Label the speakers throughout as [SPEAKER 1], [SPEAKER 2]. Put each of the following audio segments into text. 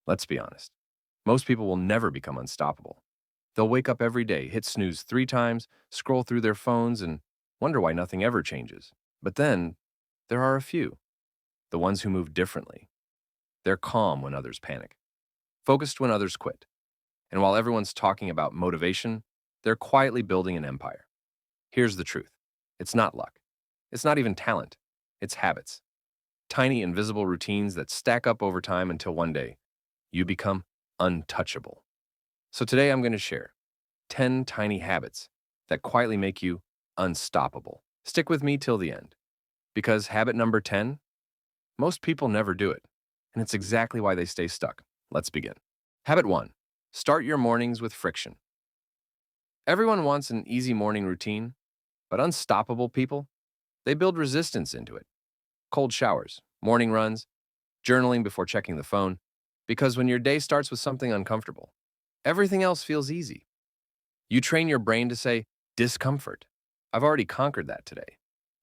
[SPEAKER 1] Let's be honest. Most people will never become unstoppable. They'll wake up every day, hit snooze 3 times, scroll through their phones, and wonder why nothing ever changes. But then, there are a few, the ones who move differently. They're calm when others panic, focused when others quit. And while everyone's talking about motivation, they're quietly building an empire. Here's the truth. It's not luck. It's not even talent. It's habits. Tiny, invisible routines that stack up over time until one day, you become untouchable. So today I'm going to share 10 tiny habits that quietly make you unstoppable. Stick with me till the end. Because habit number 10, most people never do it. And it's exactly why they stay stuck. Let's begin. Habit 1. Start your mornings with friction. Everyone wants an easy morning routine, but unstoppable people, they build resistance into it. Cold showers, morning runs, journaling before checking the phone, because when your day starts with something uncomfortable, everything else feels easy. You train your brain to say, discomfort. I've already conquered that today.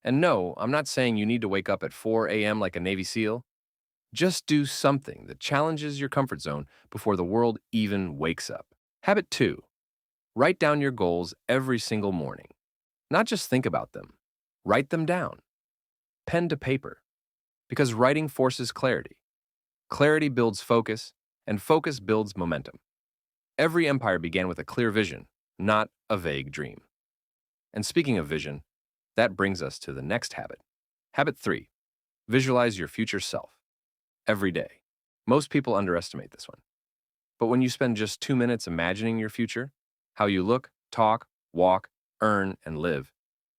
[SPEAKER 1] And no, I'm not saying you need to wake up at 4 a.m. like a Navy SEAL. Just do something that challenges your comfort zone before the world even wakes up. Habit 2. Write down your goals every single morning. Not just think about them. Write them down. Pen to paper. Because writing forces clarity. Clarity builds focus, and focus builds momentum. Every empire began with a clear vision, not a vague dream. And speaking of vision, that brings us to the next habit. Habit 3. Visualize your future self. Every day. Most people underestimate this one. But when you spend just 2 minutes imagining your future, how you look, talk, walk, earn, and live,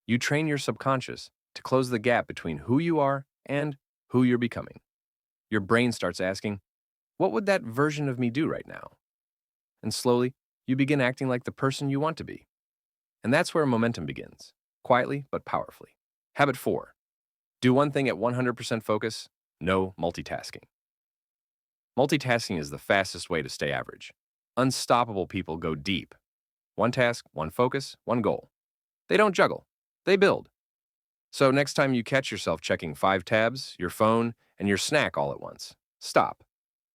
[SPEAKER 1] you train your subconscious to close the gap between who you are and who you're becoming. Your brain starts asking, what would that version of me do right now? And slowly, you begin acting like the person you want to be. And that's where momentum begins, quietly but powerfully. Habit 4. Do one thing at 100% focus, no multitasking. Multitasking is the fastest way to stay average. Unstoppable people go deep. One task, one focus, one goal. They don't juggle, they build. So next time you catch yourself checking 5 tabs, your phone, and your snack all at once, stop.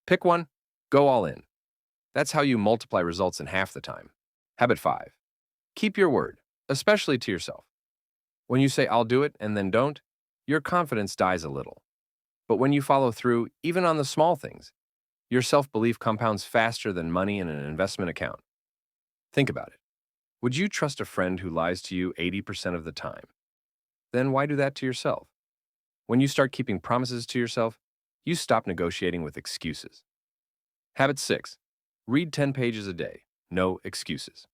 [SPEAKER 1] Pick one, go all in. That's how you multiply results in half the time. Habit 5. Keep your word, especially to yourself. When you say, I'll do it, and then don't, your confidence dies a little. But when you follow through, even on the small things, your self-belief compounds faster than money in an investment account. Think about it. Would you trust a friend who lies to you 80% of the time? Then why do that to yourself? When you start keeping promises to yourself, you stop negotiating with excuses. Habit 6. Read 10 pages a day. No excuses.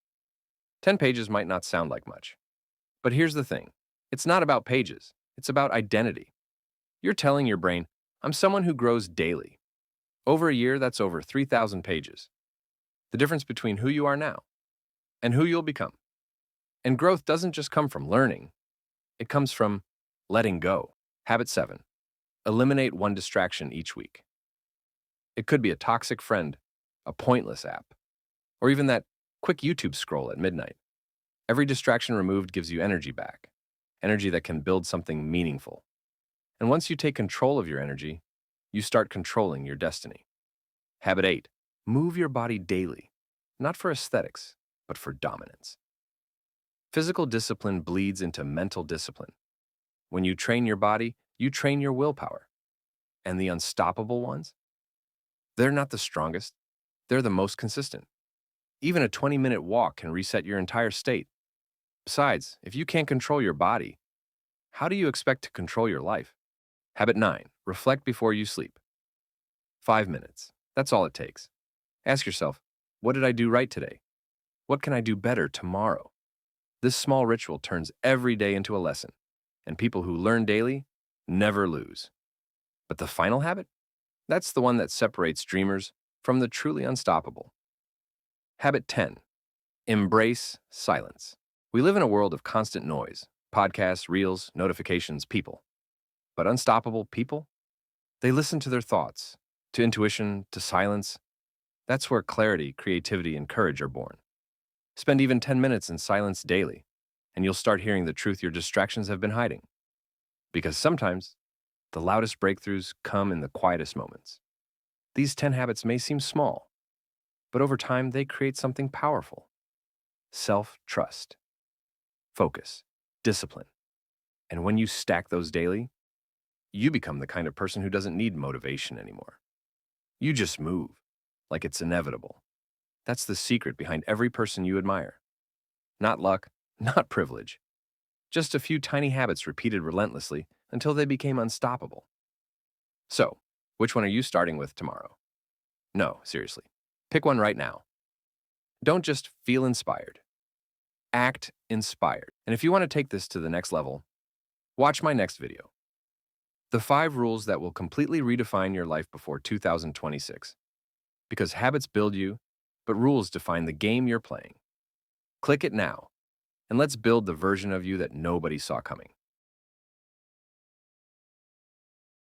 [SPEAKER 1] 10 pages might not sound like much. But here's the thing. It's not about pages. It's about identity. You're telling your brain, I'm someone who grows daily. Over a year, that's over 3,000 pages. The difference between who you are now and who you'll become. And growth doesn't just come from learning. It comes from letting go. Habit 7. Eliminate one distraction each week. It could be a toxic friend, a pointless app, or even that quick YouTube scroll at midnight. Every distraction removed gives you energy back, energy that can build something meaningful. And once you take control of your energy, you start controlling your destiny. Habit 8. Move your body daily, not for aesthetics, but for dominance. Physical discipline bleeds into mental discipline. When you train your body, you train your willpower. And the unstoppable ones? They're not the strongest. They're the most consistent. Even a 20-minute walk can reset your entire state. Besides, if you can't control your body, how do you expect to control your life? Habit 9. Reflect before you sleep. 5 minutes. That's all it takes. Ask yourself, what did I do right today? What can I do better tomorrow? This small ritual turns every day into a lesson, and people who learn daily never lose. But the final habit? That's the one that separates dreamers from the truly unstoppable. Habit 10. Embrace silence. We live in a world of constant noise, podcasts, reels, notifications, people. But unstoppable people? They listen to their thoughts, to intuition, to silence. That's where clarity, creativity, and courage are born. Spend even 10 minutes in silence daily, and you'll start hearing the truth your distractions have been hiding. Because sometimes, the loudest breakthroughs come in the quietest moments. These 10 habits may seem small, but over time they create something powerful: self-trust, focus, discipline. And when you stack those daily, you become the kind of person who doesn't need motivation anymore. You just move, like it's inevitable. That's the secret behind every person you admire. Not luck, not privilege. Just a few tiny habits repeated relentlessly until they became unstoppable. So, which one are you starting with tomorrow? No, seriously. Pick one right now. Don't just feel inspired. Act inspired. And if you want to take this to the next level, watch my next video. The 5 rules that will completely redefine your life before 2026. Because habits build you, but rules define the game you're playing. Click it now, and let's build the version of you that nobody saw coming.